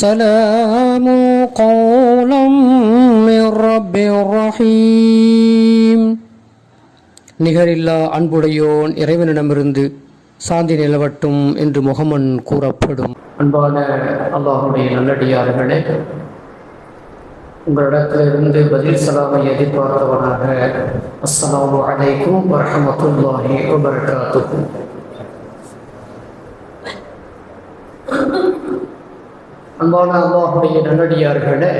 سلام قولا من رب رحيم. நிகரில்லா அன்புடையோன் இறைவனிடமிருந்து சாந்தி நிலவட்டும் என்று முகமன் கூறப்படும். அன்பான அல்லாஹுடைய நல்லடியார்களே, உங்களிடத்திலிருந்து பதில் சலாமை எதிர்பார்த்தவனாக அஸ்ஸலாமு அலைக்கும் வரஹ்மத்துல்லாஹி வபரகாத்துஹு. அன்பான அல்லாஹுடைய நல்லடியார்களே,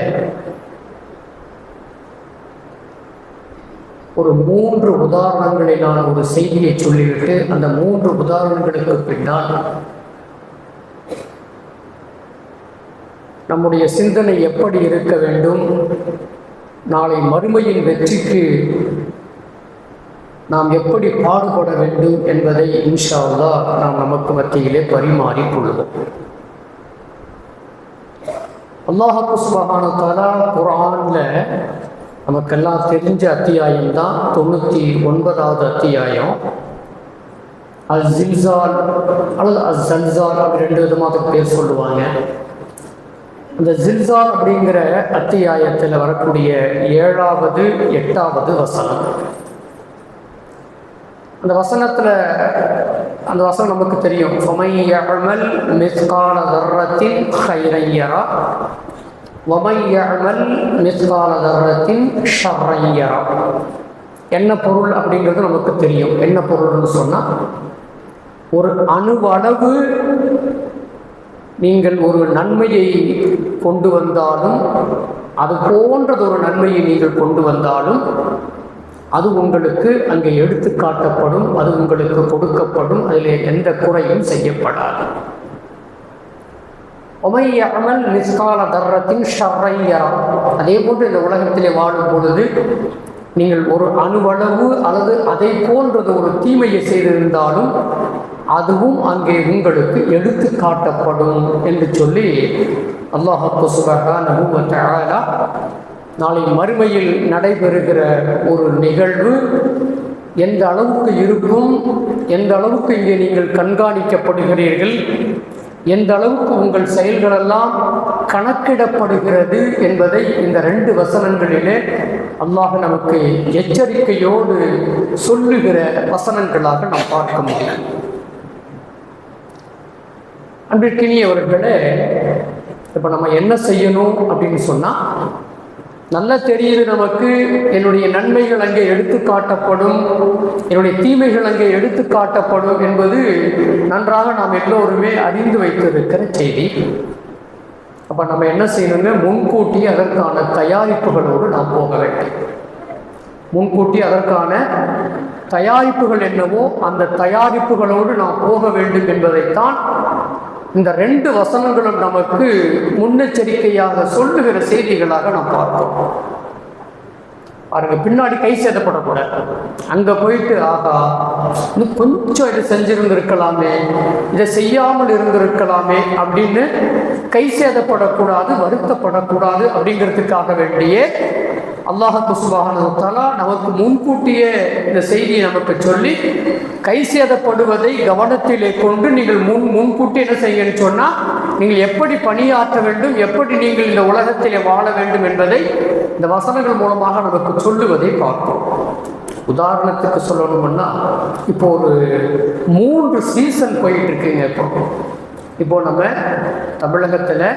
ஒரு 3 உதாரணங்களை நான் ஒரு செய்தியை சொல்லிவிட்டு அந்த 3 உதாரணங்களுக்கு பின்னால் நம்முடைய சிந்தனை எப்படி இருக்க வேண்டும், நாளை மறுமையின் வெற்றிக்கு நாம் எப்படி பாடுபட வேண்டும் என்பதை இன்ஷா அல்லாஹ் நாம் நமக்கு மத்தியிலே பரிமாறிக்கொள்வோம். அல்லாஹ் சுப்ஹானஹு வ தஆலா குர்ஆன்ல நமக்கெல்லாம் தெரிஞ்ச அத்தியாயம் தான் 99வது அத்தியாயம். அல்-ஜில்சால் அல்லது அல்-ஜல்சால் அப்படி 2 விதமாக பேர் சொல்லுவாங்க. அந்த ஜில்சால் அப்படிங்கிற அத்தியாயத்தில் வரக்கூடிய 7வது 8வது வசனம். அந்த வசனம் நமக்கு தெரியும். ஃபமை யஅமல் மிஸ்கால தர்ரத்தின் கைரன் யரா வமை யஅமல் மிஸ்கால தர்ரத்தின் ஷர்ரன் யரா. என்ன பொருள் அப்படிங்கிறது நமக்கு தெரியும். என்ன பொருள்னு சொன்னால், ஒரு அணுவளவு நீங்கள் ஒரு நன்மையை கொண்டு வந்தாலும், அது போன்றது ஒரு நன்மையை நீங்கள் கொண்டு வந்தாலும் அது உங்களுக்கு அங்கே எடுத்து காட்டப்படும், அது உங்களுக்கு கொடுக்கப்படும், அதில் எந்த குறையும் செய்யப்படாது. ஒமை யஅமல் மிஸ்கால தர்ரத்தின் ஷர்ரன் யரா. அதே போன்று இந்த உலகத்திலே வாழும் பொழுது நீங்கள் ஒரு அணுவளவு அல்லது அதை போன்றது ஒரு தீமையை செய்திருந்தாலும் அதுவும் அங்கே உங்களுக்கு எடுத்து காட்டப்படும் என்று சொல்லி அல்லாஹ் சுப்ஹானஹு வ தஆலா நாளை மறுமையில் நடைபெறுகிற ஒரு நிகழ்வு எந்த அளவுக்கு இருக்கும், எந்த அளவுக்கு இங்கே நீங்கள் கண்காணிக்கப்படுகிறீர்கள், எந்த அளவுக்கு உங்கள் செயல்களெல்லாம் கணக்கிடப்படுகிறது என்பதை இந்த 2 வசனங்களிலே அல்லாஹ் நமக்கு எச்சரிக்கையோடு சொல்லுகிற வசனங்களாக நாம் பார்க்க முடியும். அன்பிற்கினியவர்களே, இப்போ நம்ம என்ன செய்யணும் அப்படின்னு சொன்னால், நல்லா தெரியுது நமக்கு, என்னுடைய நன்மைகள் அங்கே எடுத்து காட்டப்படும், என்னுடைய தீமைகள் அங்கே எடுத்து காட்டப்படும் என்பது நன்றாக நாம் எல்லோருமே அறிந்து வைத்திருக்கிற செய்தி. அப்போ நம்ம என்ன செய்யணுங்க, முன்கூட்டி அதற்கான தயாரிப்புகளோடு நாம் போக வேண்டும். முன்கூட்டி அதற்கான தயாரிப்புகள் என்னவோ அந்த தயாரிப்புகளோடு நாம் போக வேண்டும் என்பதைத்தான் இந்த 2 வசனங்களும் நமக்கு முன்னெச்சரிக்கையாக சொல்லுகிற செய்திகளாக நாம் பார்ப்போம். பாருங்க, பின்னாடி கை சேதப்படக்கூடாது. அங்கே போயிட்டு ஆகா இன்னும் கொஞ்சம் இதை செஞ்சிருந்திருக்கலாமே, இதை செய்யாமல் இருந்திருக்கலாமே அப்படின்னு கை சேதப்படக்கூடாது, வருத்தப்படக்கூடாது. அப்படிங்கிறதுக்காக வேண்டியே அல்லாஹ் சுப்ஹானஹு வ தஆலா நமக்கு முன்கூட்டியே இந்த செய்தியை நமக்கு சொல்லி கை சேதப்படுவதை கவனத்திலே கொண்டு நீங்கள் முன்கூட்டி என்ன செய்யணும்னு சொன்னால், நீங்கள் எப்படி பணியாற்ற வேண்டும், எப்படி நீங்கள் இந்த உலகத்திலே வாழ வேண்டும் என்பதை இந்த வசனங்கள் மூலமாக நமக்கு சொல்லுவதை பார்ப்போம். உதாரணத்துக்கு சொல்லணும்னா, இப்போ ஒரு 3 சீசன் போயிட்டு இருக்குங்க. இப்போ நம்ம தமிழகத்தில்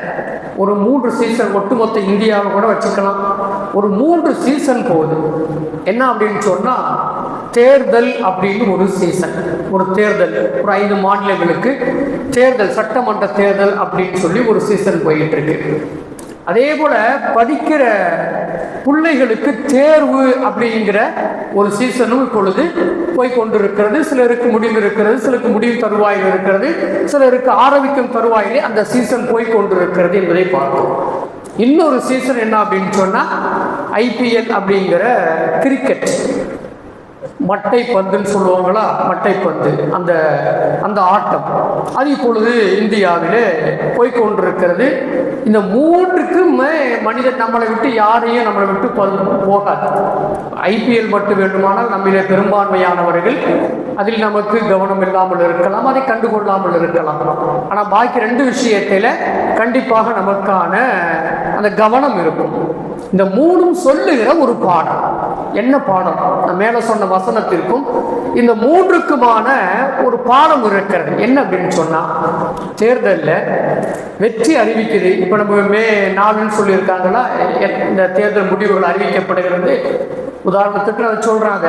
ஒரு 3 சீசன், ஒட்டுமொத்த இந்தியாவை கூட வச்சுக்கலாம், ஒரு 3 சீசன் போகுது. என்ன அப்படின்னு சொன்னால், தேர்தல் அப்படின்னு ஒரு சீசன், ஒரு தேர்தல், ஒரு 5 மாநிலங்களுக்கு தேர்தல், சட்டமன்ற தேர்தல் அப்படின்னு சொல்லி ஒரு சீசன் போயிட்டு இருக்கு. அதே போல படிக்கிற பிள்ளைகளுக்கு தேர்வு அப்படிங்கிற ஒரு சீசனும் இப்பொழுது போய்கொண்டிருக்கிறது. சிலருக்கு முடிவு இருக்கிறது, சிலருக்கு முடிவு தருவாயில் இருக்கிறது, சிலருக்கு ஆரம்பிக்கும் தருவாயிலே அந்த சீசன் போய்கொண்டிருக்கிறது என்பதை பார்க்கிறோம். இன்னொரு சீசன் என்ன அப்படின்னு சொன்னால், IPL அப்படிங்கிற கிரிக்கெட், மட்டை பந்துன்னு சொல்லுவாங்களா, மட்டைப்பந்து, அந்த அந்த ஆட்டம் அது இப்பொழுது இந்தியாவிலே போய்கொண்டிருக்கிறது. இந்த 3க்குமே மனிதன் நம்மளை விட்டு யாரையும் நம்மளை விட்டு போகாது. IPL மட்டும் வேண்டுமானால் நம்மிலே பெரும்பான்மையானவர்கள் அதில் நமக்கு கவனம் இல்லாமல் இருக்கலாம், அதை கண்டுகொள்ளாமல் இருக்கலாம். ஆனால் பாக்கி 2 விஷயத்தில் கண்டிப்பாக நமக்கான அந்த கவனம் இருக்கும். இந்த 3ம் சொல்லுகிற ஒரு பாடம். என்ன பாடம்? நான் மேலே சொன்ன வசனத்திற்கும் இந்த 3க்குமான ஒரு பாடம் இருக்கிறது. என்ன அப்படின்னு சொன்னால், தேர்தலில் வெற்றி அறிவிக்குது. இப்போ நம்ம மே 4ன்னு சொல்லியிருக்காங்களா, இந்த தேர்தல் முடிவுகள் அறிவிக்கப்படுகிறது. உதாரணத்துக்கு அதை சொல்றாங்க.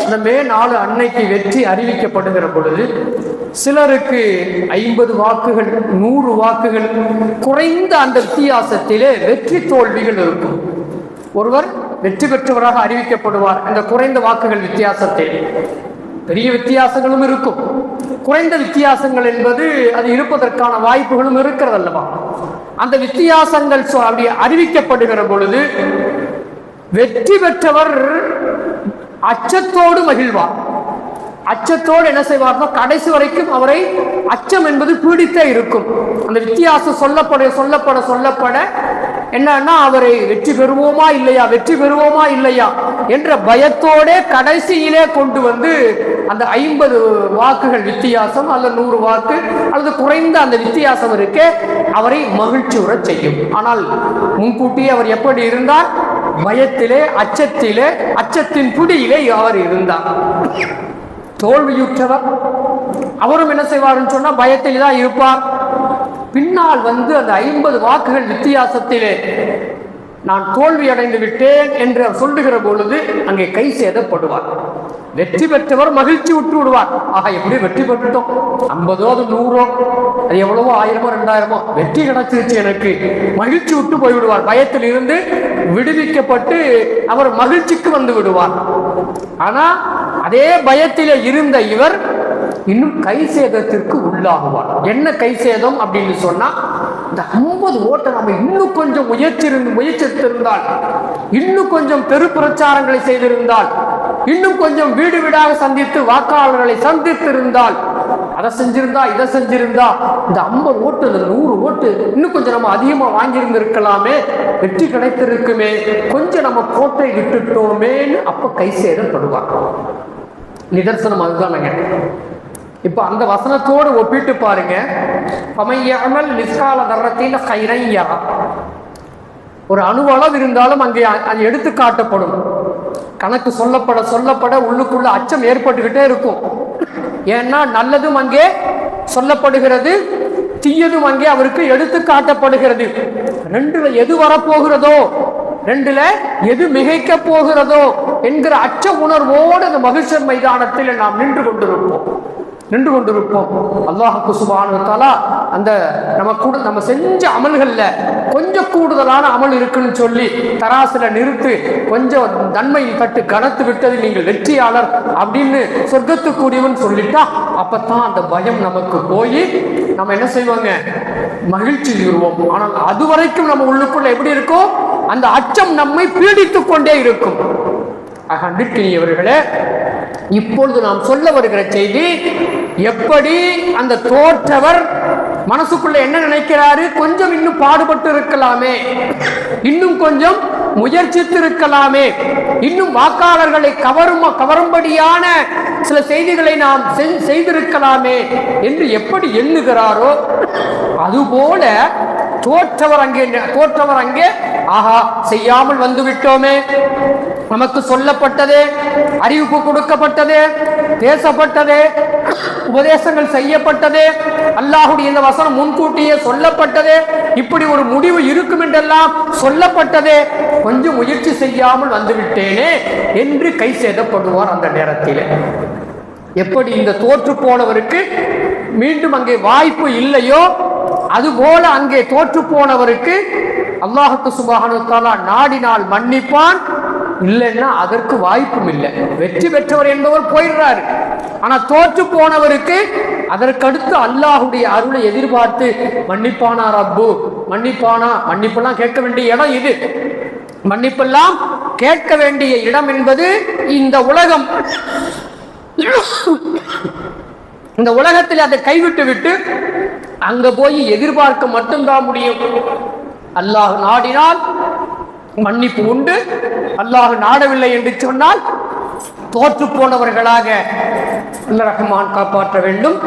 இந்த மே 4 அன்னைக்கு வெற்றி அறிவிக்கப்படுகிற பொழுது சிலருக்கு 50 வாக்குகள் 100 வாக்குகள் குறைந்த அந்த வித்தியாசத்திலே வெற்றி தோல்விகள் இருக்கும். ஒருவர் வெற்றி பெற்றவராக அறிவிக்கப்படுவார் அந்த குறைந்த வாக்குகள் வித்தியாசத்தில். பெரிய வித்தியாசங்களும் இருக்கும். குறைந்த வித்தியாசங்கள் என்பது அது இருப்பதற்கான வாய்ப்புகளும் இருக்கிறது அல்லவா? அந்த வித்தியாசங்கள் அப்படி அறிவிக்கப்படுகிற பொழுது வெற்றி பெற்றவர் அச்சத்தோடு மகிழ்வார். அச்சத்தோடு என்ன செய்வார்னா, கடைசி வரைக்கும் அவரை அச்சம் என்பது பீடித்தே இருக்கும். அந்த வித்தியாசம் சொல்லப்பட என்னன்னா, அவரை வெற்றி பெறுவோமா இல்லையா என்ற பயத்தோட கடைசியிலே கொண்டு வந்து அந்த 50 வாக்குகள் வித்தியாசம் அல்லது 100 வாக்கு அல்லது குறைந்த அந்த வித்தியாசம் இருக்கே, அவரை மகிழ்ச்சி உற செய்யும். ஆனால் முன்கூட்டியே அவர் எப்படி இருந்தார்? பயத்திலே, அச்சத்தின் பிடியிலே அவர் இருந்தார். தோல்வியுற்றவர் அவரும் என்ன செய்வார்னு சொன்னா, பயத்தில் தான் இருப்பார். பின்னால் வந்து அந்த 50 வாக்குகள் வித்தியாசத்திலே நான் தோல்வி அடைந்து விட்டேன் என்று சொல்லுகிற பொழுது அங்கே கை சேதப்படுவார். வெற்றி பெற்றவர் மகிழ்ச்சி விட்டு விடுவார். ஆக எப்படி வெற்றி பெற்றுட்டோம், 50ஓ 100ஓ அது எவ்வளவோ 1000ஓ 2000ஓ வெற்றி கிடைச்சிருச்சு எனக்கு, மகிழ்ச்சி விட்டு போய்விடுவார். பயத்தில் இருந்து விடுவிக்கப்பட்டு அவர் மகிழ்ச்சிக்கு வந்து விடுவார். ஆனா அதே பயத்திலே இருந்த இவர் இன்னும் கை சேதத்திற்கு உள்ளாகுவார். என்ன கை சேதம் அப்படின்னு சொன்னா, இந்த 50 ஓட்டை நம்ம இன்னும் கொஞ்சம் முயற்சித்திருந்தால், இன்னும் கொஞ்சம் பெரு பிரச்சாரங்களை செய்திருந்தால், இன்னும் கொஞ்சம் வீடு வீடாக சந்தித்து வாக்காளர்களை சந்தித்திருந்தால், அதை செஞ்சிருந்தா இதை செஞ்சிருந்தா இந்த 50 ஓட்டு 100 ஓட்டு இன்னும் கொஞ்சம் நம்ம அதிகமா வாங்கியிருந்திருக்கலாமே, வெற்றி கிடைத்திருக்குமே, கொஞ்சம் நம்ம கோட்டை விட்டுட்டோமேன்னு அப்ப கை சேதப்படுவார். நிதர்சனம் அதுதானங்க. இப்ப அந்த வசனத்தோடு ஒப்பிட்டு பாருங்க. பமையாமல் நிஸ்கால தர்றத்தின் கைரையா, ஒரு அணுவளவு இருந்தாலும் அங்கே அது எடுத்து காட்டப்படும். கணக்கு சொல்லப்பட உள்ளுக்குள்ள அச்சம் ஏற்பட்டுக்கிட்டே இருக்கும். ஏன்னா நல்லதும் அங்கே சொல்லப்படுகிறது, தீயதும் அங்கே அவருக்கு எடுத்து காட்டப்படுகிறது. 2ல எது வரப்போகிறதோ, 2ல எது மிகைக்க போகிறதோ என்கிற அச்ச உணர்வோடு அந்த மகிழ்ச்சர் மைதானத்தில் நாம் நின்று கொண்டிருப்போம். அல்லாஹ் சுப்ஹானஹு வ தஆலா அந்த நம்ம செஞ்ச அமல்கள்ல கொஞ்சம் கூடுதலான அமல் இருக்குன்னு சொல்லி தராசுல நிறுத்து, கொஞ்சம் நன்மையின் தட்டு கனத்து விட்டது, நீங்கள் வெற்றியாளர் அப்படின்னு சொர்க்கத்துக்குரியவன் சொல்லிட்டா அப்பத்தான் அந்த பயம் நமக்கு போய் நம்ம என்ன செய்வாங்க, மகிழ்ச்சி உருவோம். ஆனால் அது வரைக்கும் நம்ம உள்ளுக்குள்ள எப்படி இருக்கும், அந்த அச்சம் நம்மை பீடித்துக் கொண்டே இருக்கும். அன்பிற்கினியவர்களே, இப்பொழுது நாம் சொல்ல வருகிற செய்தி, எப்படி அந்த தோற்றவர் மனசுக்குள்ள என்ன நினைக்கிறாரு, கொஞ்சம் இன்னும் பாடுபட்டு இருக்கலாமே, இன்னும் கொஞ்சம் முயற்சித்து இருக்கலாமே, இன்னும் வாக்காளர்களை கவரும்படியான சில செய்திகளை நாம் செய்திருக்கலாமே என்று எப்படி எண்ணுகிறாரோ, அதுபோல தோற்றவர் அங்கே ஆஹா செய்யாமல் வந்து விட்டோமே, நமக்கு சொல்லப்பட்டதே, அறிவிப்பு கொடுக்கப்பட்டதே, பேசப்பட்டதே, உபதேசங்கள் செய்யப்பட்டதே, அல்லாஹ்வுடைய இந்த வசனம் முன்கூட்டியே சொல்லப்பட்டதே, இப்படி ஒரு முடிவு இருக்கும் என்றெல்லாம் சொல்லப்பட்டதே, கொஞ்சம் முயற்சி செய்யாமல் வந்துவிட்டேனே என்று கை சேதப்படுவார். அந்த நேரத்தில் எப்படி இந்த தோற்று போனவருக்கு மீண்டும் அங்கே வாய்ப்பு இல்லையோ, அதுபோல அங்கே தோற்று போனவருக்கு அல்லாஹ் சுப்ஹானஹு வ தஆலா நாடினால் மன்னிப்பான், இல்லைன்னா அதற்கு வாய்ப்பும் இல்லை. வெற்றி பெற்றவர் என்பவர் போயிடுறாரு. ஆனா தோற்று போனவருக்கு அதற்கடுத்து அல்லாஹுடைய அருளை எதிர்பார்த்து மன்னிப்பானா ரப்பு, மன்னிப்பெல்லாம் கேட்க வேண்டிய இடம் இது. மன்னிப்பெல்லாம் கேட்க வேண்டிய இடம் என்பது இந்த உலகம். இந்த உலகத்தில் அதை கைவிட்டு விட்டு அங்க போய் எதிர்பார்க்க மட்டும்தான் முடியும். அல்லாஹ் நாடினால் மன்னிப்பு உண்டு, அல்லாஹ் நாடவில்லை என்று சொன்னால் தோற்று போனவர்களாக ரஹ்மான் காப்பாற்ற வேண்டும்.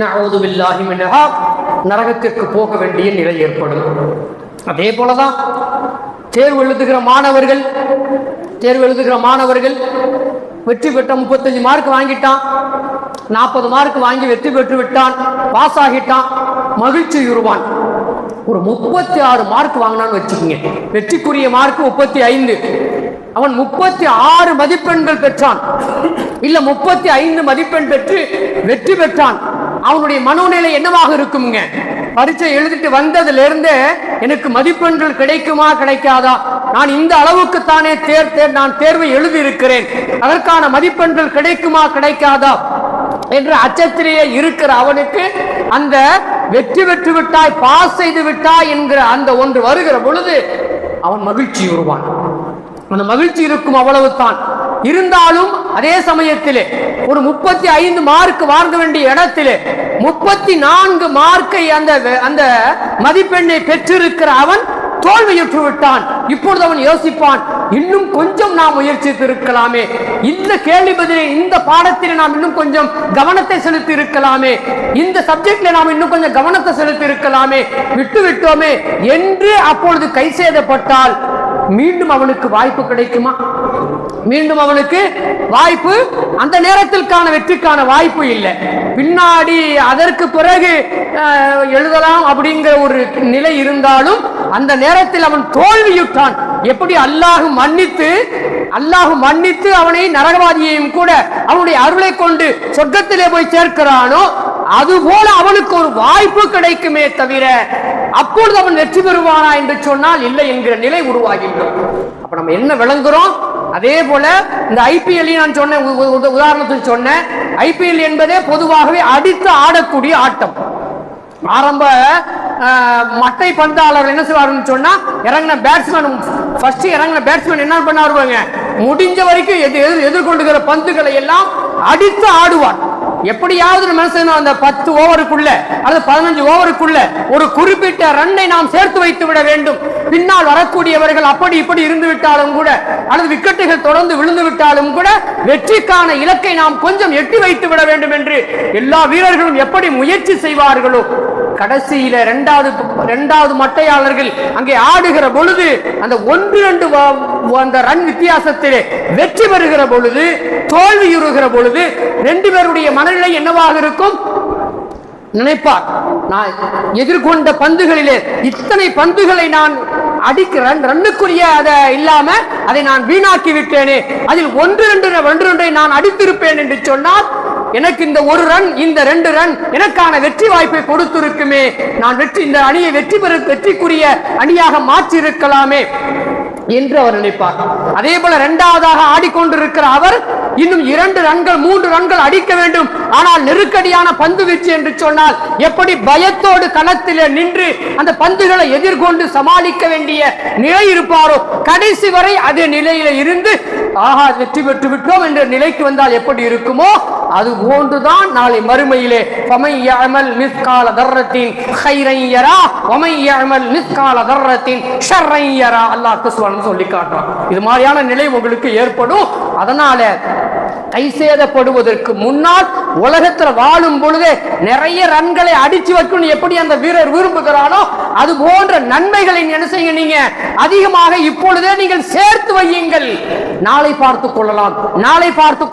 நஊது பில்லாஹி மின்ஹா, நரகத்திற்கு போக வேண்டிய நிலை ஏற்படும். அதே போலதான் தேர்வு எழுதுகிற மாணவர்கள் வெற்றி பெற்ற 35 மார்க் வாங்கிட்டான், 40 மார்க் வாங்கி வெற்றி பெற்று விட்டான், பாஸ் ஆகிட்டான், மகிழ்ச்சி உருவான். ஒரு 36 மார்க் வாங்கினான்னு வச்சுக்கோங்க, வெற்றிக்குரிய மார்க் 35, அவன் 36 மதிப்பெண்கள் பெற்றான், இல்ல 35 மதிப்பெண் பெற்று வெற்றி பெற்றான். அவனுடைய மனோநிலை என்னவாக இருக்குங்க? பரீட்சை எழுதிட்டு வந்ததுல இருந்து எனக்கு மதிப்பெண்கள் கிடைக்குமா கிடைக்காதா, நான் இந்த அளவுக்கு தானே நான் தேர்வை எழுதி இருக்கிறேன், அதற்கான மதிப்பெண்கள் கிடைக்குமா கிடைக்காதா என்ற அச்சத்திலேயே இருக்கிற அவனுக்கு அந்த வெற்றி பெற்று விட்டாய், பாஸ் செய்து விட்டாய் என்கிற அந்த ஒன்று வருகிற பொழுது அவன் மகிழ்ச்சி உருவான். அந்த மகிழ்ச்சி இருக்கும், அவ்வளவுதான். இருந்தாலும் அதே சமயத்திலே ஒரு 35 மார்க் வாங்க வேண்டிய இடத்திலே 34 மார்க்கை அந்த மதிப்பெண்ணை பெற்றிருக்கிற அவன் தோல்வியுற்று விட்டான். இப்பொழுது அவன் யோசிப்பான், இன்னும் கொஞ்சம் நாம் முயற்சித்து இருக்கலாமே, இந்த கேள்வி பதிலை இந்த பாடத்தில் நாம் இன்னும் கொஞ்சம் கவனத்தை செலுத்தி இருக்கலாமே, இந்த சப்ஜெக்ட்ல நாம் இன்னும் கொஞ்சம் கவனத்தை செலுத்தி இருக்கலாமே, விட்டு விட்டோமே என்று அப்பொழுது கை சேதப்பட்டால் மீண்டும் அவனுக்கு வாய்ப்பு கிடைக்குமா? மீண்டும் அவனுக்கு வாய்ப்பு அந்த நேரத்திற்கான வெற்றிக்கான வாய்ப்பு இல்லை. பின்னாடி அதற்கு பிறகு எழுதலாம் அப்படிங்கிற ஒரு நிலை இருந்தாலும் அந்த நேரத்தில் அவன் தோல்வியுற்றான். எப்படி அல்லாஹ் மன்னித்து அவனை நரகவாதியையும் கூட அவனுடைய அருளை கொண்டு சொர்க்கத்திலே போய் சேர்க்கிறானோ அதுபோல அவனுக்கு ஒரு வாய்ப்பு கிடைக்குமே தவிர அப்பொழுது அவன் வெற்றி பெறுவானா என்று சொன்னால் இல்லை என்கிற நிலை உருவாகின்றோம். அப்ப நம்ம என்ன விளங்குறோம்? அதே போல இந்த ஐபிஎல் நான் சொன்ன உதாரணத்துக்கு சொன்னேன். ஐபிஎல் என்பதே பொதுவாகவே அடித்து ஆடக்கூடிய ஆட்டம். ஆரம்ப மட்டை பந்தாளர்கள் என்ன செய்வார்கள் சொன்னா, இறங்கின பேட்ஸ்மேன் என்ன பண்ணாருவாங்க, முடிஞ்ச வரைக்கும் எதிர்கொண்டுகிற பந்துகளை எல்லாம் அடித்து ஆடுவார். எப்படியாவது அந்த 10 ஓவருக்குள்ள அல்லது 15 ஓவருக்குள்ள ஒரு குறிப்பிட்ட ரன்னை நாம் சேர்த்து வைத்து விட வேண்டும். பின்னால் வரக்கூடியவர்கள் அப்படி இப்படி இருந்து விட்டாலும் கூட அல்லது விக்கெட்டுகள் தொடர்ந்து விழுந்து விட்டாலும் கூட வெற்றிக்கான இலக்கை நாம் கொஞ்சம் எட்டி வைத்து விட வேண்டும் என்று எல்லா வீரர்களும் எப்படி முயற்சி செய்வார்களோ, கடைசியில இரண்டாவது மட்டையாளர்கள் அங்கே ஆடுகிற பொழுது அந்த 1-2 அந்த ரன் வித்தியாசத்திலே வெற்றி பெறுகிற பொழுது, தோல்வியுறுகிற பொழுது 2 பேருடைய மனநிலை என்னவாக இருக்கும்? நினைப்பார், நான் எதிர்கொண்ட பந்துகளிலே இத்தனை பந்துகளை நான் அடிக்கிறேன், ரன்னுக்குரிய அதை இல்லாம அதை நான் வீணாக்கி விட்டேனே, அதில் 1-2 நான் அடித்திருப்பேன் என்று சொன்னால் எனக்கு இந்த 1 ரன் இந்த 2 ரன் எனக்கான வெற்றி வாய்ப்பை கொடுத்திருக்குமே, நான் இந்த அணியை வெற்றிக்குரிய அணியாக மாற்றி இருக்கலாமே என்று அவர் நினைப்பார். அதே போல 2வதாக ஆடிக்கொண்டிருக்கிற அவர் இன்னும் 2 ரன்கள் 3 ரன்கள் அடிக்க வேண்டும். ஆனால் நெருக்கடியான பந்து வீச்சு என்று சொன்னால் எப்படி பயத்தோடு களத்தில் நின்று அந்த பந்துகளை எதிர்கொண்டு சமாளிக்க வேண்டிய நிலை இருப்பாரோ, கடைசி வரை அதே நிலையில இருந்து ஆஹா வெற்றி பெற்று விட்டோம் என்ற நிலைக்கு வந்தால் எப்படி இருக்குமோ அது போன்றுதான் நாளை மறுமையிலே சொல்லி காட்டுறான். இது மாதிரியான நிலை உங்களுக்கு ஏற்படும். அதனால கை சேதப்படுவதற்கு முன்னால் உலகத்தில் வாழும் பொழுதே நிறைய ரன்களை அடிச்சு வைக்கணும் எப்படி அந்த வீரர் விரும்புகிறானோ அது போன்ற நன்மைகளை என்ன செய்ய நீங்க அதிகமாக இப்பொழுதே நீங்கள் சேர்த்து வையுங்கள். நாளை பார்த்துக்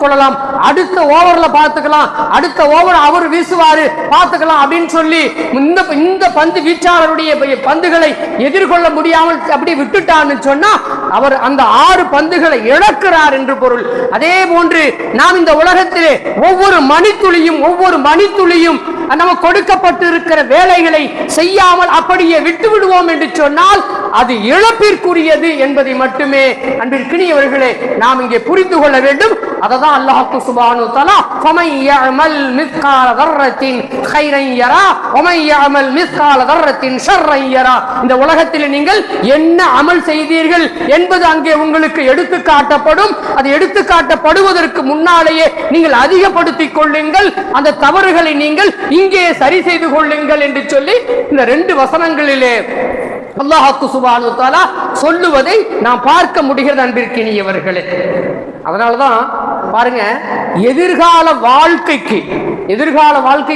கொள்ளலாம், அடுத்த ஓவர்ல பார்த்துக்கலாம், அடுத்த ஓவர் அவர் வீசுவாரு பார்த்துக்கலாம் அப்படின்னு சொல்லி இந்த பந்து வீச்சாளருடைய பந்துகளை எதிர்கொள்ள முடியாமல் அப்படி விட்டுட்டான்னு சொன்னா அவர் அந்த 6 பந்துகளை இழக்கிறார் என்று பொருள். அதே போன்று நாம் இந்த உலகத்திலே ஒவ்வொரு மணித்துளியும் நம்ம கொடுக்கப்பட்டு இருக்கிற வேலைகளை செய்யாமல் அப்படியே விட்டு விடுவோம் என்று சொன்னால் அது இழப்பிற்குரியது என்பதை மட்டுமே அன்பிற்கினியவர்களே நாம் இங்கே புரிந்து கொள்ள வேண்டும். அததான் அல்லாஹ் சுப்ஹானஹு வ தஆலா ஃபமன் யஅமல் மிஸ்கால தர்ரத்தின் கைரன் யரா வமன் யஅமல் மிஸ்கால தர்ரத்தின் ஷர்ரன் யரா. இந்த உலகத்தில் நீங்கள் என்ன அமல் செய்தீர்கள் என்பது அங்கே உங்களுக்கு எடுத்து காட்டப்படும். அது எடுத்து காட்டப்படுவதற்கு முன்னாலேயே நீங்கள் அதிகப்படுத்திக் கொள்ளுங்கள், அந்த தவறுகளை நீங்கள் இங்கே சரி செய்து கொள்ளுங்கள் என்று சொல்லி இந்த 2 வசனங்களிலே அல்லாஹ் சுப்ஹானஹு வ தஆலா சொல்லுவதை நாம் பார்க்க முடிகிறது அன்பிற்கினியவர்களே. அதனாலதான் பாருங்க, எதிர்கால வாழ்க்கைக்கு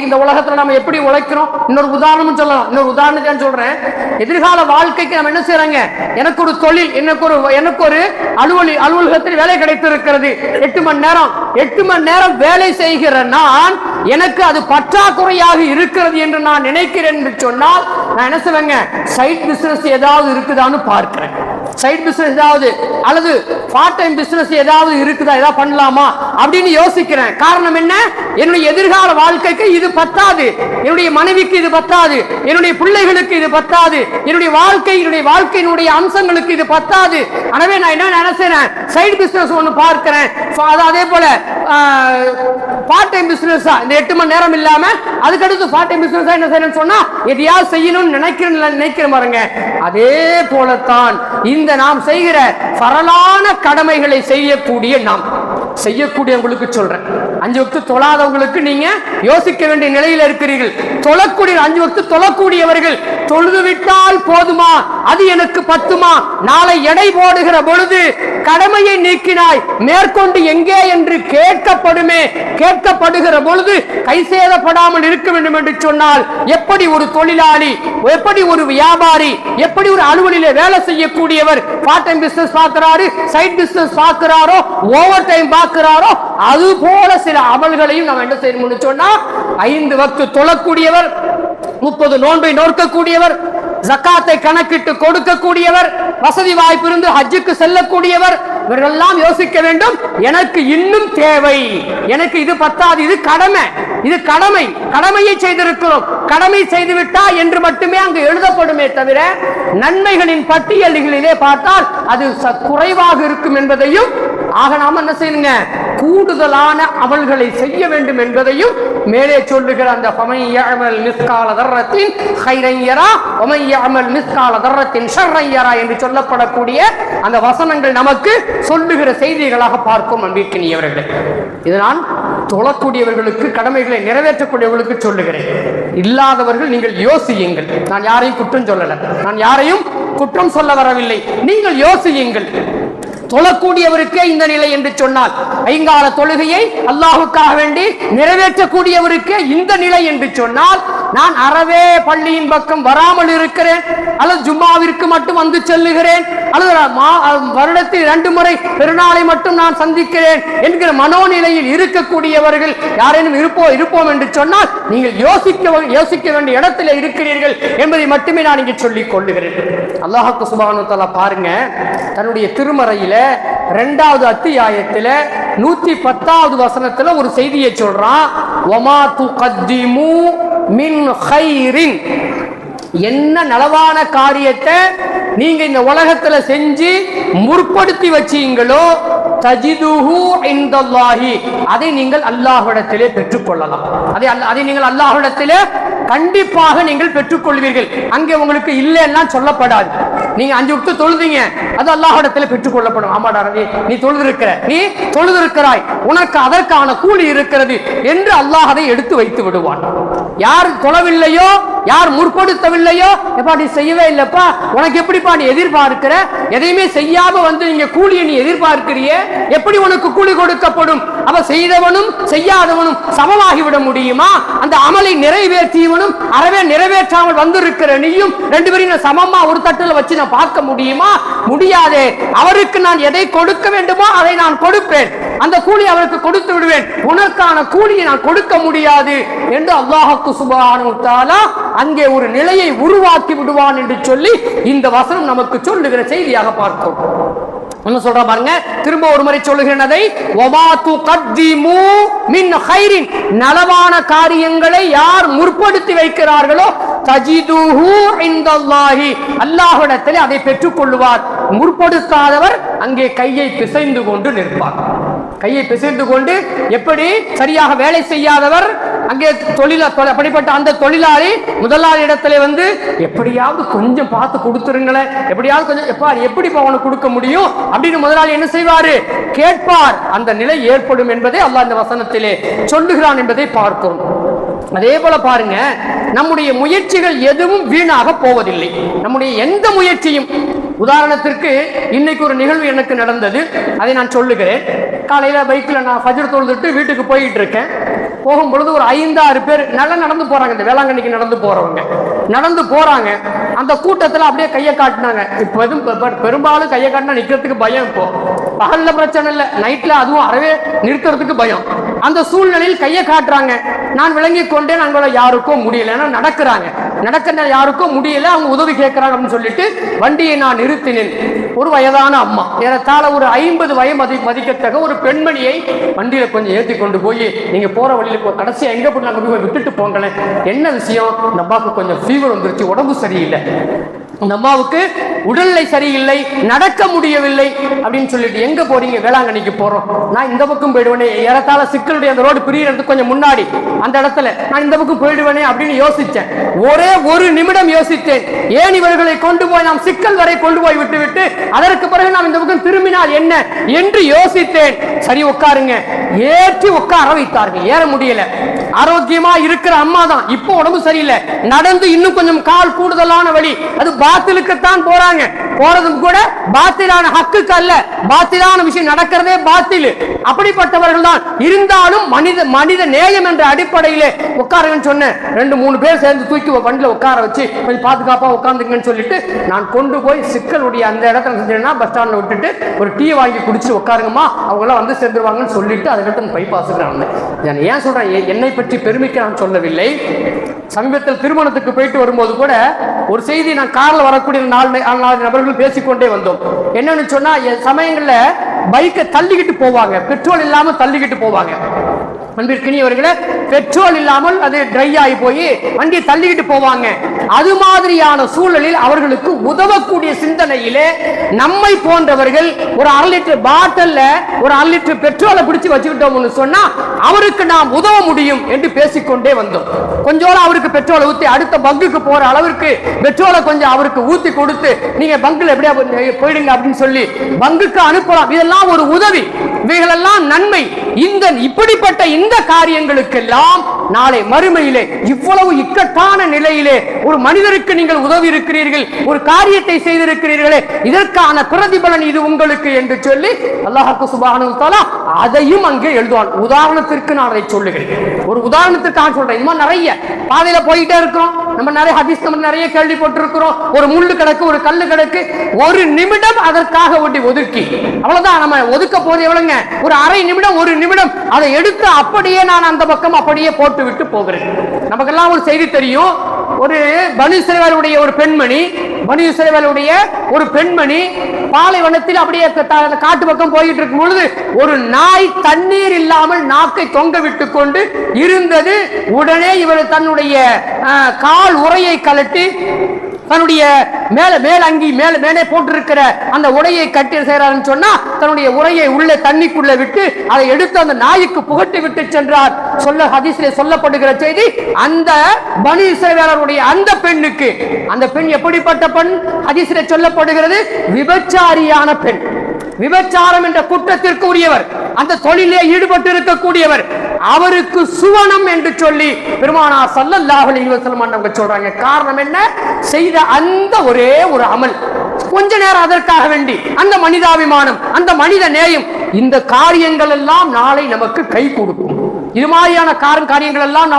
இந்த உலகத்துல நம்ம எப்படி உழைக்கிறோம். இன்னொரு உதாரணம் சொல்லலாம். இன்னொரு உதாரணத்தை சொல்றேன். எதிர்கால வாழ்க்கைக்கு நம்ம என்ன செய்யறாங்க, எனக்கு ஒரு தொழில், எனக்கு ஒரு அலுவலகத்தில் வேலை கிடைத்திருக்கிறது. 8 மணி நேரம் வேலை செய்கிற நான், எனக்கு அது பற்றாக்குறையாக இருக்கிறது என்று நான் நினைக்கிறேன் என்று சொன்னால் நான் என்ன செய்வேங்க, சைட் பிசினஸ் ஏதாவது இருக்குதான்னு பார்க்கிறேன். சைட் பிசினஸ் ஏதாவது அல்லது பார்ட் டைம் பிசினஸ் ஏதாவது இருக்குதா, ஏதாவது பண்ணலாமா அப்படின்னு யோசிக்கிறேன். காரணம் என்ன, என்னுடைய எதிர்கால வாழ்க்கைக்கு இது பத்தாது, என்னுடைய மனைவிக்கு இது பத்தாது, என்னுடைய பிள்ளைகளுக்கு இது பத்தாது, என்னுடைய வாழ்க்கையினுடைய அம்சங்களுக்கு இது பத்தாது. எனவே நான் என்ன நினைச்சேன், சைட் பிசினஸ் ஒன்று பார்க்கிறேன். அதே போல பார்ட் டைம் பிசினஸ், இந்த 8 மணி நேரம் இல்லாம அதுக்கடுத்து பார்ட் டைம் பிசினஸ் என்ன செய்யணும்னு சொன்னா எதையாவது செய்யணும்னு நினைக்கிறேன் பாருங்க. அதே போலத்தான் இந்த நாம் செய்கிற பரலான கடமைகளை செய்யக்கூடியவங்களுக்கு சொல்றேன். 5 வக்து தொழாதவங்களுக்கு நீங்க யோசிக்க வேண்டிய நிலையில் இருக்கிறீர்கள். 5 வக்து தொழக்கூடியவர்கள் தொழுதுவிட்டால் போதுமா, அது எனக்கு பத்துமா, நாளை எடை போடுகிற பொழுது கடமையை நீக்கினாய் மேற்கொண்டு எங்கே என்று கேட்கப்படுகிற பொழுது கை சேதப்படாமல் இருக்க வேண்டும் என்று சொன்னால், எப்படி ஒரு தொழிலாளி, எப்படி ஒரு வியாபாரி, எப்படி ஒரு அலுவலிலே வேலை செய்யக்கூடியவர் பார்ட் டைம் பிசினஸ் பார்க்கிறாரு, சைட் பிசினஸ் பார்க்கிறாரோ, ஓவர் டைம் பார்க்கிறாரோ, அது போல சில அமல்களையும் நாம் என்ன செய்யணும்னு சொன்னா, 5 வக்து தொழக்கூடியவர், 30 நோன்பை நோக்கக்கூடியவர், ஜக்காத்தை கணக்கிட்டு கொடுக்கக்கூடியவர், வசதி வாய்ப்பு இருந்து ஹஜ்ஜுக்கு செல்லக்கூடியவர், இவர்களெல்லாம் யோசிக்க வேண்டும், எனக்கு இன்னும் தேவை, எனக்கு இது பத்தாது, இது கடமையை செய்திருக்கிறோம், கடமை செய்துவிட்டா என்று மட்டுமே அங்கு எழுதப்படுமே தவிர நன்மைகளின் பட்டியல்களிலே பார்த்தால் அது குறைவாக இருக்கும் என்பதையும், ஆக நாம என்ன செய்யுங்க, கூடுதலான அமல்களை செய்ய வேண்டும் என்பதையும் மேலே சொல்லுகிற அந்த ஃபமன் யஅமல் மிஸ்கால தர்ரத்தின் கைரன் யரா வமன் யஅமல் மிஸ்கால தர்ரத்தின் ஷர்ரன் யரா என்று சொல்லப்படக்கூடிய அந்த வசனங்கள் நமக்கு சொல்லுகிற செய்திகளாக பார்க்கும் அன்பிற்கினியவர்களே. இது நான் தொழக்கூடியவர்களுக்கு, கடமைகளை நிறைவேற்றக்கூடியவர்களுக்கு சொல்லுகிறேன். இல்லாதவர்கள் நீங்கள் யோசியுங்கள். நான் யாரையும் குற்றம் சொல்லல, நான் யாரையும் குற்றம் சொல்ல வரவில்லை. நீங்கள் யோசியுங்கள். தொழக்கூடியவருக்கே இந்த நிலை என்று சொன்னால், ஐங்கால தொழுகையை அல்லாஹ்வுக்காக வேண்டி நிறைவேற்றக்கூடியவருக்கே இந்த நிலை என்று சொன்னால், நான் அறவே பள்ளியின் பக்கம் வராமல் இருக்கிறேன், அல்லது ஜும்மாவிற்கு மட்டும் வந்து செல்லுகிறேன், அல்லது வருடத்தில் 2 முறை பெருநாளை மட்டும் நான் சந்திக்கிறேன் என்கிற மனோநிலையில் இருக்கக்கூடியவர்கள் யாரேனும் இருப்போம் என்று சொன்னால், நீங்கள் யோசிக்க வேண்டிய இடத்துல இருக்கிறீர்கள் என்பதை மட்டுமே நான் இங்கே சொல்லிக் கொள்ளுகிறேன். அல்லாஹ் சுப்ஹானஹு வ தஆலா பாருங்க, தன்னுடைய திருமறையில 2வது அத்தியாயத்தில் 110வது வசனத்துல ஒரு செய்தியை சொல்றான். வமா துகத்திமு மின் கைரின், என்ன நலவான காரியத்தை நீங்க இந்த உலகத்துல செஞ்சு முற்படுத்தி வச்சீங்களோ, தஜிதுஹு இன்தல்லாஹி, அதை நீங்கள் அல்லாஹ்விடத்திலே பெற்றுக்கொள்ளலாம். அதை நீங்கள் அல்லாஹ்விடத்திலே கண்டிப்பாக நீங்கள் பெற்றுக்கொள்வீர்கள். அங்கே உங்களுக்கு இல்லைன்னா சொல்லப்படாது. நீங்க 5 வக்து தொழுதீங்க, அது அல்லாஹ்விடத்திலே பெற்றுக்கொள்ளப்படும். ஆமாடா நீ தொழுதிருக்கிறாய், உனக்கு அதற்கான கூலி இருக்கிறது என்று அல்லாஹ் அதை எடுத்து வைத்து விடுவான். யார் தொழவில்லையோ, யார் முற்படுத்தவில்லையோ, எப்பா நீ செய்யவே இல்லப்பா, உனக்கு எப்படிப்பா நீ எதிர்பார்க்கிற, எதையுமே செய்யாம வந்து நீங்க கூலியை நீ எதிர்பார்க்கிறிய, எப்படி உனக்கு கூலி கொடுக்கப்படும்? அவ செய்தவனும் செய்யாதவனும் சமமாகிவிட முடியுமா? அந்த அமலை நிறைவேற்றியவனும் அறவே நிறைவேற்றாமல் வந்திருக்கிற நீயும் 2 பேரையும் சமமா ஒரு தட்டில் வச்சு நான் பார்க்க முடியுமா? முடியாதே. அவருக்கு நான் எதை கொடுக்க வேண்டுமோ அதை நான் கொடுப்பேன், அந்த கூலி அவருக்கு கொடுத்து விடுவேன், உனக்கான கூலியை நான் கொடுக்க முடியாது என்று அல்லாஹ் சுப்ஹானஹு வ தஆலா அங்கே ஒரு நிலையை உருவாக்கி விடுவான் என்று சொல்லி இந்த வசனம் நமக்கு சொல்லுகிற செய்தியாக பார்க்கிறோம். என்ன சொல்ற பாருங்க, திரும்ப ஒரு முறை சொல்லுகிறதை, வமா துகத்திமு மின் கைரின், நலவான காரியங்களை யார் முற்படுத்தி வைக்கிறார்களோ, தஜிதுஹு இன்தல்லாஹி, அல்லாஹ்விடத்திலே அதை பெற்றுக் கொள்வார். முற்படுத்தாதவர் அங்கே கையை பிசைந்து கொண்டு நிற்பார். கையை பிசைந்து கொண்டு, எப்படி சரியாக வேலை செய்யாதவர் அங்கே அப்படிப்பட்ட அந்த தொழிலாளி முதலாளி இடத்துல வந்து எப்படியாவது கொஞ்சம் பார்த்து கொடுத்துருங்களேன், எப்படியாவது கொஞ்சம் எப்படி அவனுக்கு கொடுக்க முடியும் அப்படின்னு முதலாளி என்ன செய்வாரு? கேட்பார். அந்த நிலை ஏற்படும் என்பதை அல்லாஹ் இந்த வசனத்திலே சொல்லுகிறான் என்பதை பார்க்கிறோம். அதே போல பாருங்க, நம்முடைய முயற்சிகள் எதுவும் வீணாக போவதில்லை. நம்முடைய எந்த முயற்சியும், உதாரணத்திற்கு இன்னைக்கு ஒரு நிகழ்வு எனக்கு நடந்தது, அதை நான் சொல்லுகிறேன். காலையில பைக்ல நான் ஃபஜ்ர் தொழுதுட்டு வீட்டுக்கு போயிட்டு இருக்கேன். போகும்பொழுது ஒரு 5-6 பேர் நல்லா நடந்து போறாங்க. இந்த வேளாங்கண்ணிக்கு நடந்து போறவங்க நடந்து போறாங்க. அந்த கூட்டத்தில் அப்படியே கையை காட்டினாங்க. இப்போ பெரும்பாலும் கையை காட்டினா நிக்கிறதுக்கு பயம். இப்போ பகல்ல பிரச்சனை இல்லை, நைட்ல அதுவும் அறவே நிறுத்துறதுக்கு பயம். அந்த சூழ்நிலையில் கையை காட்டுறாங்க. நான் விளங்கி கொண்டேன், அவங்கள யாருக்கும் முடியல. ஏன்னா நடக்கிறாங்க, நடக்க யாருக்கும் முடியல, அவங்க உதவி கேட்கிறாங்க அப்படின்னு சொல்லிட்டு வண்டியை நான் நிறுத்தினேன். ஒரு வயதான அம்மா, ஏறத்தாழ ஒரு 50 வயது மதிக்கத்தக்க ஒரு பெண்மணியை வண்டியில கொஞ்சம் ஏற்றி கொண்டு போய், நீங்க போற வழியில கடைசியா எங்க போய் நாங்க போய் விட்டுட்டு போங்களேன். என்ன விஷயம்? இந்த அம்மாவுக்கு கொஞ்சம் ஃபீவர் வந்துருச்சு, உடம்பு சரியில்லை, இந்த அம்மாவுக்கு உடல்நிலை சரியில்லை, நடக்க முடியவில்லை அப்படின்னு சொல்லிட்டு, எங்க போறீங்க? வேளாங்கண்ணிக்கு போறோம். நான் இந்த பக்கம் போயிடுவேனே, ஏறத்தாழ சிக்கலுடைய அந்த ரோடு பிரியறதுக்கு கொஞ்சம் முன்னாடி அந்த இடத்துல நான் இந்த பக்கம் போயிடுவேனே அப்படின்னு யோசிச்சேன். ஒரே ஒரு நிமிடம் யோசித்தேன். ஏன் இவர்களை கொண்டு போய் நாம் சிக்கல் வரை கொண்டு போய் விட்டு அதற்கு பிறகு நாம் இந்த பக்கம் திரும்பினால் என்ன என்று யோசித்தேன். சரி உட்காருங்க, ஏற்றி உட்கார வைத்தார்கள். ஏற முடியல. ஆரோக்கியமா இருக்கிற அம்மா தான், இப்போ உடம்பு சரியில்லை, நடந்து இன்னும் கொஞ்சம் கால் கூடுதலான வழி, அது பாத்திலுக்குத்தான் போறாங்க. போறதும் கூட பாத்திலான ஹக்குக்கு அல்ல, பாத்திலான விஷயம் நடக்கிறதே பாத்தில். அப்படிப்பட்டவர்கள் தான். இருந்தாலும் மனித நேயம் என்ற அடிப்படையிலே உட்காருங்கன்னு சொன்ன 2-3 பேர் சேர்ந்து தூக்கி வண்டியில உட்கார வச்சு கொஞ்சம் பாதுகாப்பா உட்காந்துங்கன்னு சொல்லிட்டு நான் கொண்டு போய் சிக்கலுடைய அந்த இடத்துல செஞ்சேன்னா பஸ் ஸ்டாண்ட்ல விட்டுட்டு ஒரு டீ வாங்கி குடிச்சு உட்காருங்கம்மா, அவங்க எல்லாம் வந்து சேர்ந்துருவாங்கன்னு சொல்லிட்டு அதுக்கடுத்து பைபாஸுக்கு நான் ஏன் சொல்றேன், என்னை பற்றி பெருமைக்கு நான் சொல்லவில்லை. சமீபத்தில் திருமணத்துக்கு போயிட்டு வரும்போது கூட ஒரு செய்தி, நான் கார்ல வரக்கூடிய 4 நபர்கள் பேசிக்கொண்டே வந்தோம். என்னன்னு சொன்னா, சமயங்கள்ல பைக்கை தள்ளிக்கிட்டு போவாங்க, பெட்ரோல் இல்லாம தள்ளிக்கிட்டு போவாங்க. அன்பிற்கினியவர்களே, பெட்ரோல் இல்லாமல் அது ட்ரை ஆகி போய் வண்டியை தள்ளிக்கிட்டு போவாங்க. அது மாதிரியான சூழலில் அவர்களுக்கு உதவக்கூடிய சிந்தனையிலே நம்மை போன்றவர்கள் ஒரு 1/2 லிட்டர் பாட்டில்ல ஒரு 1/2 லிட்டர் பெட்ரோலை பிடிச்சு வச்சுக்கிட்டோம்னு சொன்னா அவருக்கு நாம் உதவ முடியும் என்று பேசிக்கொண்டே வந்தோம். கொஞ்சம் அவருக்கு பெட்ரோலை ஊத்தி அடுத்த பங்குக்கு போற அளவிற்கு பெட்ரோலை கொஞ்சம் அவருக்கு ஊத்தி கொடுத்து, நீங்க பங்குல எப்படியா போயிடுங்க அப்படின்னு சொல்லி பங்குக்கு அனுப்பலாம். இதெல்லாம் ஒரு உதவி, இவைகளெல்லாம் நன்மை. இப்படிப்பட்ட இந்த காரியங்களுக்கெல்லாம் நாளை மறுமையிலே இவ்வளவு இக்கட்டான நிலையிலே ஒரு மனிதருக்கு நீங்கள் உதவி இருக்கிறீர்கள், ஒரு காரியத்தை செய்திருக்கிறீர்களே, இதற்கான பிரதிபலன் இது உங்களுக்கு என்று சொல்லி அல்லாஹ் சுப்ஹானஹு வ தஆலா அதையும் அங்கே எழுதுவான். உதாரணத்திற்கு நான் அதை சொல்லுகிறேன், ஒரு உதாரணத்திற்காக சொல்றேன். இந்த மாதிரி நிறைய பாதையில போயிட்டே இருக்கிறோம், நம்ம நிறைய ஹதீஸ் நிறைய கேள்விப்பட்டிருக்கிறோம். ஒரு முள்ளு கிடக்கு, ஒரு கல்லு கிடக்கு, ஒரு நிமிடம் அதற்காக ஒதுக்கி, அவ்வளவுதான் நம்ம ஒதுக்க போது எவ்வளவுங்க, ஒரு 1/2 நிமிடம் 1 நிமிடம் அதை எடுத்து அப்படியே நான் அந்த பக்கம் அப்படியே போட்டு விட்டு போகிறேன். நமக்கெல்லாம் ஒரு செய்தி தெரியும். ஒரு பனு இஸ்ரவேலுடைய ஒரு பெண்மணி பாலைவனத்தில் அப்படியே காட்டு பக்கம் போயிட்டு இருக்கும் பொழுது ஒரு நாய் தண்ணீர் இல்லாமல் நாக்கை தொங்க விட்டு கொண்டு இருந்தது. உடனே இவர் தன்னுடைய கால் உறையை கழட்டி தன்னுடைய மேலங்கி மேலே போட்டிருக்கிற அந்த உடையை கட்டி செய்யறாருன்னு சொன்னா தன்னுடைய உரையை உள்ள தண்ணிக்குள்ள விட்டு அதை எடுத்து அந்த நாய்க்கு புகட்டி விட்டு சென்றார். ஹதீஸிலே சொல்லப்படுகிற செய்தி, அந்த பனு இஸ்ரவேலருடைய அந்த பெண்ணுக்கு, அந்த பெண் எப்படிப்பட்ட பெண் ஹதீஸிலே சொல்லப்படுகிறது, விபச்சாரியான பெண், விபச்சாரம் என்ற குற்றத்திற்கு உரியவர், அந்த தொழிலே ஈடுபட்டு இருக்கக்கூடியவர், அவருக்கு சுவனம் என்று சொல்லி பெருமானார் ஸல்லல்லாஹு அலைஹி வஸல்லம் அவங்க சொல்றாங்க. காரணம் என்ன? செய்த அந்த ஒரே ஒரு அமல், கொஞ்ச நேரம் அதற்காக வேண்டி அந்த மனிதாபிமானம், அந்த மனித நேயம், இந்த காரியங்கள் எல்லாம் நாளை நமக்கு கை கொடுக்கும். இது மாதிரியான காரியங்கள் எல்லாம்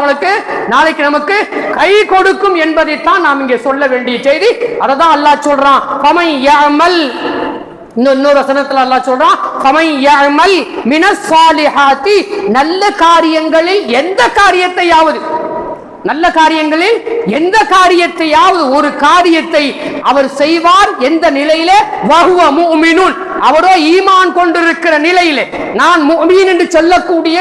நாளைக்கு நமக்கு கை கொடுக்கும் என்பதைத்தான் நாம் இங்கே சொல்ல வேண்டிய செய்தி. அததான் அல்லாஹ் சொல்றான், ஃபமன் யஅமல், இன்னொரு வசனத்துல அல்லாஹ் சொல்றான், ஃபமன் யஅமல் மினஸ் ஸாலிஹாத்தி, நல்ல காரியங்களில் எந்த காரியத்தையாவது, நல்ல காரியங்களில் எந்த காரியத்தையாவது ஒரு காரியத்தை அவர் செய்வார். எந்த நிலையிலே? வஹுவ முஃமினூன், அவரோ ஈமான் கொண்டிருக்கிற நிலையிலே. நான் முஃமின் என்று சொல்லக்கூடிய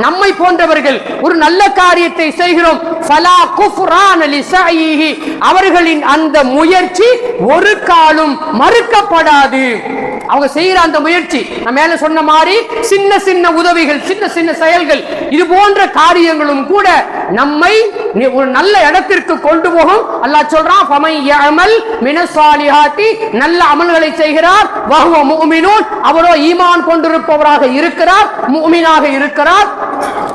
நம்மை போன்றவர்கள் ஒரு நல்ல காரியத்தை செய்கிறோம், ஃபலா குஃப்ரான லிஸைஹி, அவர்களின் அந்த முயற்சி ஒரு காலும் மறுக்கப்படாது. அவங்க செய்யற அந்த முயற்சி, நான் மேல சொன்ன மாதிரி சின்ன சின்ன உதவிகள், சின்ன சின்ன செயல்கள், இது போன்ற காரியங்களும் கூட நம்மை ஒரு நல்ல இடத்திற்கு கொண்டு போகும். அல்லாஹ் சொல்றான், ஃபமை யஅமல் மினஸ்ஸாலிஹாத்தி, நல்ல அமல்களை செய்கிறார், வஹுவ முஃமினூன், அவரோ ஈமான் கொண்டிருப்பவராக இருக்கிறார், முஃமினாக இருக்கிறார்.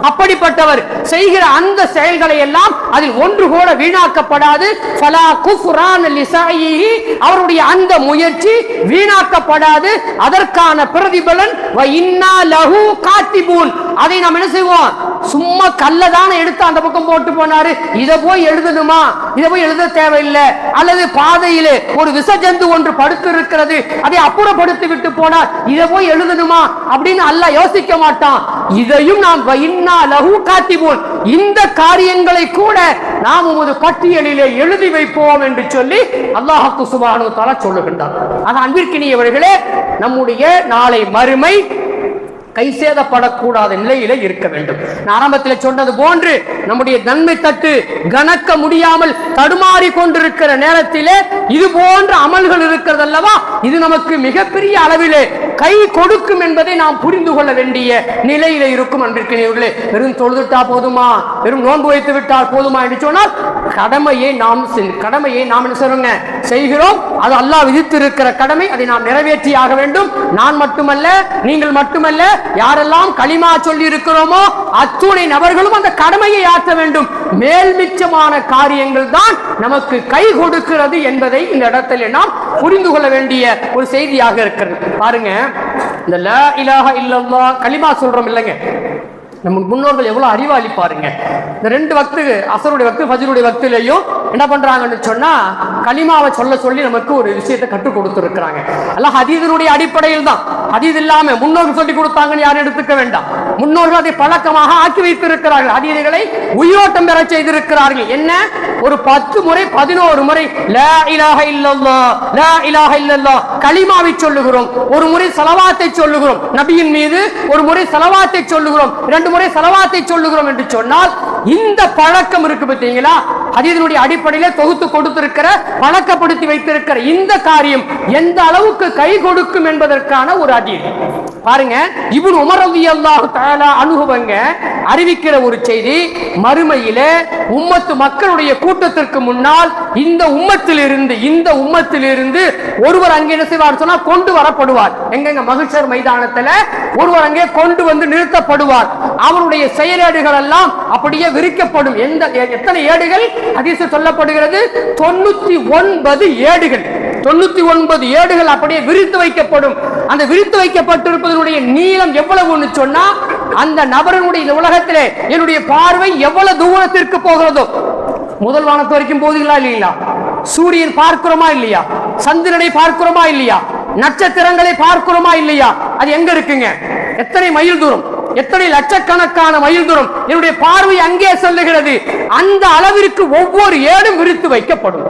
அப்படிப்பட்டவர் செய்கிற அந்த செயல்களை எல்லாம் அதில் ஒன்று கூட வீணாக்கப்படாது. ஃபலா குஃப்ரான் லிஸாயிஹி, அவருடைய அந்த முயற்சி வீணாக்கப்படாது. அதற்கான பிரதிபலன் வ இன்னா லஹு காத்திபூன், அதை நாம் என்ன செய்வோம், சும்மா கல்லதான எடுத்து அந்த பக்கம் போட்டு போனாரு, இதை போய் எழுதணுமா, இதை போய் எழுத தேவையில்லை, அல்லது பாதையிலே ஒரு விசஜந்து ஒன்று படுத்து இருக்கிறது, அதை அப்புறப்படுத்தி விட்டு போனார், இதை போய் எழுதணுமா அப்படின்னு அல்லாஹ் யோசிக்க மாட்டான். இதையும் நாம் இன்னா லஹு காத்திபூன், இந்த காரியங்களை கூட நாம் உமது பட்டியலிலே எழுதி வைப்போம் என்று சொல்லி அல்லாஹ் சுப்ஹானஹு வ தஆலா சொல்லுகின்றார். ஆக அன்பிற்கினியவர்களே, நம்முடைய நாளை மறுமை கை சேதப்படக்கூடாத நிலையில இருக்க வேண்டும். நான் ஆரம்பத்தில் சொன்னது போன்று நம்முடைய நன்மை தட்டு கணக்க முடியாமல் தடுமாறி கொண்டிருக்கிற நேரத்திலே இது போன்ற அமல்கள் இருக்கிறது அல்லவா, இது நமக்கு மிகப்பெரிய அளவிலே கை கொடுக்கும் என்பதை நாம் புரிந்து கொள்ள வேண்டிய நிலையில இருக்கும். அன்பிற்கினியவர்களே, வெறும் தொழுதுட்டா போதுமா, வெறும் நோன்பு வைத்து விட்டால் போதுமா என்று சொன்னால் கடமையை நாம் என்ன சொல்றோங்க, செய்கிறோம். அது அல்லாஹ் விதித்திருக்கிற கடமை, அதை நாம் நிறைவேற்றியாக வேண்டும். நான் மட்டுமல்ல, நீங்கள் மட்டுமல்ல, யாரெல்லாம் களிமா சொல்லி இருக்கிறோமோ அத்துணை நபர்களும் அந்த கடமையை ஆற்ற வேண்டும். மேல் மிச்சமான காரியங்கள் தான் நமக்கு கை கொடுக்கிறது என்பதை இந்த இடத்துல நாம் புரிந்து கொள்ள வேண்டிய ஒரு செய்தியாக இருக்கிறது. பாருங்க, இந்த லா இலாஹ இல்லல்லாஹ் களிமா சொல்றோம் இல்லைங்க, நம்ம முன்னோர்கள் எவ்வளவு அறிவாளி பாருங்க. இந்த 2 வக்து, அசருடைய வக்து, ஃபஜ்ருடைய வக்திலையும் என்ன பண்றாங்கன்னு சொன்னா கலிமாவை சொல்ல சொல்லி நமக்கு ஒரு விஷயத்தை கற்றுக் கொடுத்திருக்கிறாங்க. அல்லாஹ் ஹதீஸினுடைய அடிப்படையில் தான், ஹதீஸ் இல்லாம முன்னோர்கள் சொல்லி கொடுத்தாங்கன்னு யாரும் எடுத்துக்க வேண்டாம். முன்னோர்கள் அதை பழக்கமாக ஆக்கி வைத்திருக்கிறார்கள், ஹதீஸ்களை உயிரோட்டம் பெற செய்திருக்கிறார்கள். என்ன, ஒரு 10 முறை 11 முறை லா இலாஹ இல்லல்லாஹ், லா இலாஹ இல்லல்லாஹ் கலிமாவை சொல்லுகிறோம். ஒரு முறை ஸலவாத்தை சொல்லுகிறோம் நபியின் மீது, ஒரு முறை ஸலவாத்தை சொல்லுகிறோம், 2 முறை ஸலவாத்தை சொல்லுகிறோம் என்று சொன்னால் இந்த பழக்கம் இருக்கு பார்த்தீங்களா, ஹதீஸினுடைய அடிப்படையிலே தொகுத்து கொடுத்திருக்கிற, பழக்கப்படுத்தி வைத்திருக்கிற இந்த காரியம் எந்த அளவுக்கு கை கொடுக்கும் என்பதற்கான ஒரு ஹதீஸ் பாருங்க. இப்னு உமர் ரலியல்லாஹு தஆலா அன்ஹுவங்க அறிவிக்கிற ஒரு செய்தி, மறுமையிலே உம்மத்து மக்களுடைய கூட்டத்திற்கு முன்னால் இந்த உம்மத்திலிருந்து ஒருவர் அங்கே என்ன செய்வார் சொன்னா கொண்டு வரப்படுவார். எங்க மஹ்ஷர் மைதானத்துல ஒருவர் அங்கே கொண்டு வந்து நிறுத்தப்படுவார். அவருடைய செயலேடுகள் எல்லாம் அப்படியே விரிக்கப்படும். எத்தனை ஏடுகள் ஹதீஸில் சொல்லப்படுகிறது, 99 ஏடுகள், 99 ஏடுகள் அப்படியே விரித்து வைக்கப்படும். அந்த விரித்து வைக்கப்பட்டிருப்பதனுடைய நீளம் எவ்வளவுன்னு சொன்னா, அந்த நபருடைய உலகத்திலே என்னுடைய பார்வை எவ்வளவு தூரத்திற்கு போகிறதோ, முதல் வானத்து வரைக்கும் போகுதுங்களா இல்லையா, சூரியன் பார்க்கிறோமா இல்லையா, சந்திரனை பார்க்கிறோமா இல்லையா, நட்சத்திரங்களை பார்க்கிறோமா இல்லையா, அது எங்க இருக்குங்க, எத்தனை மைல் தூரம், எத்தனை லட்சக்கணக்கான மைல் தூரம் என்னுடைய பார்வை அங்கே செல்லுகிறது. அந்த அளவிற்கு ஒவ்வொரு ஏடும் விரித்து வைக்கப்படும்.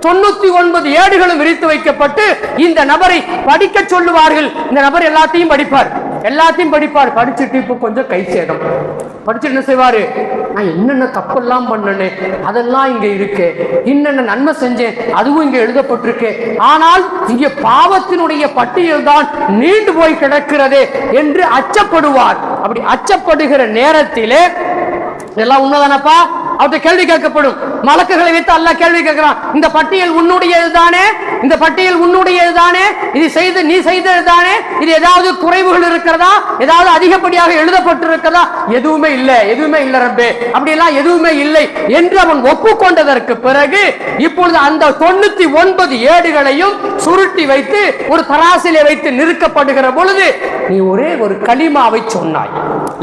99 ஏடுகளும் விரித்து வைக்கப்பட்டு இந்த நபரை படிக்க சொல்லுவார்கள். இந்த நபர் எல்லாத்தையும் படிப்பார். படிச்சுட்டு இப்போ கொஞ்சம் கை சேதம் படிச்சுட்டு என்ன செய்வாரு, நான் என்னென்ன தப்பெல்லாம் பண்ணனேன் அதெல்லாம் இங்க இருக்கு, என்னென்ன நன்மை செஞ்சேன் அதுவும் இங்க எழுதப்பட்டிருக்கு, ஆனால் இங்க பாவத்தினுடைய பட்டியல் தான் நீண்டு போய் கிடக்கிறது என்று அச்சப்படுவார். அப்படி அச்சப்படுகிற நேரத்திலே இதெல்லாம் உண்மைதானப்பா, அவர்கிட்ட கேள்வி கேட்கப்படும். மலக்குகளை வைத்து அல்லாஹ் கேள்வி கேட்கிறான், இந்த பட்டியல் உன்னுடையதுதானே, இந்த பட்டியல் உன்னுடையதுதானே, இது செய்து நீ செய்ததுதானே, இது ஏதாவது குறைவுகள் இருக்கிறதா, ஏதாவது அதிகப்படியாக எழுதப்பட்டிருக்கிறதா, எதுவுமே இல்லை ரப்பே, அப்படியெல்லாம் எதுவுமே இல்லை என்று அவன் ஒப்புக்கொண்டதற்கு பிறகு இப்பொழுது அந்த 99 ஏடுகளையும் சுருட்டி வைத்து ஒரு தராசிலே வைத்து நிறுக்கப்படுகிற பொழுது நீ ஒரே ஒரு கலிமாவை சொன்னாய்,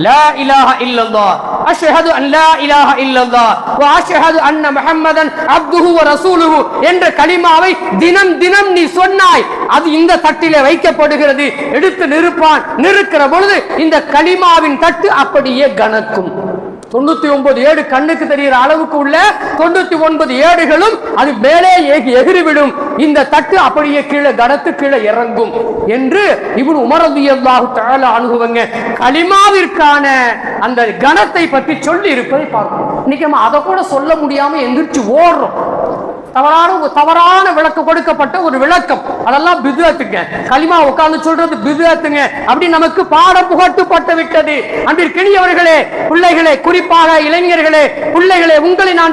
லா இலாஹ இல்லல்லாஹ் அஷ்ஹது அன் லா இலாஹ இல்லல்லாஹ் வ அஷ்ஹது அன்ன முஹம்மதன் அப்துஹு வ ரசூலுஹு என்ற கலிமாவை தினம் தினம் நீ சொன்னாய். அது இந்த தட்டிலே வைக்கப்படுகிறது. எடுத்து நிறுக்கிற பொழுது இந்த கலிமாவின் தட்டு அப்படியே கனக்கும். 99 ஏடு கண்ணுக்கு தெரிகிற அளவுக்கு உள்ள 99 ஏடுகளும் அது மேலே எகிரிவிடும். இந்த தட்டு அப்படியே கீழே கனத்து கீழே இறங்கும் என்று இப்னு உமர் ரலியல்லாஹு தஆலா அன்ஹுவங்க கலிமாவிற்கான அந்த கனத்தை பற்றி சொல்லி இருப்பதை பார்க்கிறோம். இன்னைக்கு நம்ம அதை கூட சொல்ல முடியாம எந்திரிச்சு ஓடுறோம். தவறான விளக்கம் கொடுக்கப்பட்ட ஒரு விளக்கம். அதெல்லாம் பிதுஅத்துங்க. களிமா உட்கார்ந்து சொல்றது பிதுஅத்துங்க அப்படி நமக்கு பாடம் புகட்டப்பட்டு விட்டது. அன்பிற்கினியவர்களே, பிள்ளைகளே, குறிப்பாக இளைஞர்களே, பிள்ளைகளே,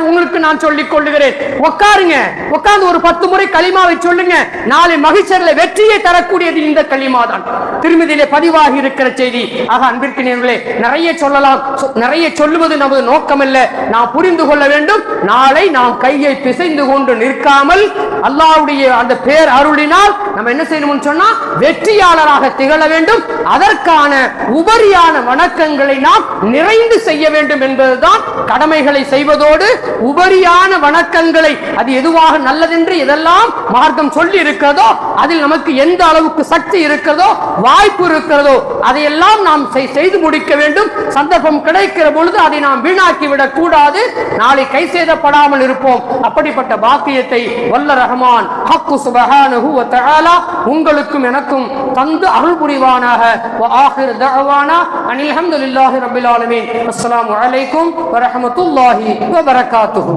உங்களுக்கு நான் சொல்லிக் கொள்ளுகிறேன். உட்காருங்க, உட்கார்ந்து ஒரு 10 முறை களிமாவை சொல்லுங்க. நாளை மகிழ்ச்சியில் வெற்றியை தரக்கூடியது இந்த களிமா தான். திருமதியிலே பதிவாகி இருக்கிற செய்தி. ஆக அன்பிற்கினியவர்களே, நிறைய சொல்லலாம், நிறைய சொல்லுவது நமது நோக்கம் அல்ல. நாம் புரிந்து கொள்ள வேண்டும், நாளை நாம் கையை பிசைந்து கொண்டு நிற்காமல் அல்லாஹ்வுடைய அந்த பேர் அருளினால் நம்ம என்ன செய்யணும்னு சொன்னா வெற்றியாளராக திகழ வேண்டும். அதற்கான உபரியான வணக்கங்களை நாம் நிறைந்து செய்ய வேண்டும் என்பதுதான். கடமைகளை செய்வதோடு உபரியான வணக்கங்களை, அது எதுவாக நல்லதென்று எதெல்லாம் மார்க்கம் சொல்லி இருக்கிறதோ, அதில் நமக்கு எந்த அளவுக்கு சக்தி இருக்கிறதோ, வாய்ப்பு இருக்கிறதோ, அதையெல்லாம் நாம் செய்து முடிக்க வேண்டும். சந்தர்ப்பம் கிடைக்கிற பொழுது அதை நாம் வீணாக்கி விடக் கூடாது. நாளை கை சேதப்படாமல் இருப்போம். அப்படிப்பட்ட பாக்கியத்தை வல்ல ரஹ்மான் ஹக்கு சுப்ஹானஹு வ தஆலா உங்களுக்கும் எனக்கும் தந்து அருள் புரிவானாக. வ ஆகிர் தஅவானா அனில் ஹம்துலில்லாஹி ரப்பில் ஆலமீன். அஸ்ஸலாமு அலைக்கும் வ ரஹ்மத்துல்லாஹி வ பரகாத்துஹு.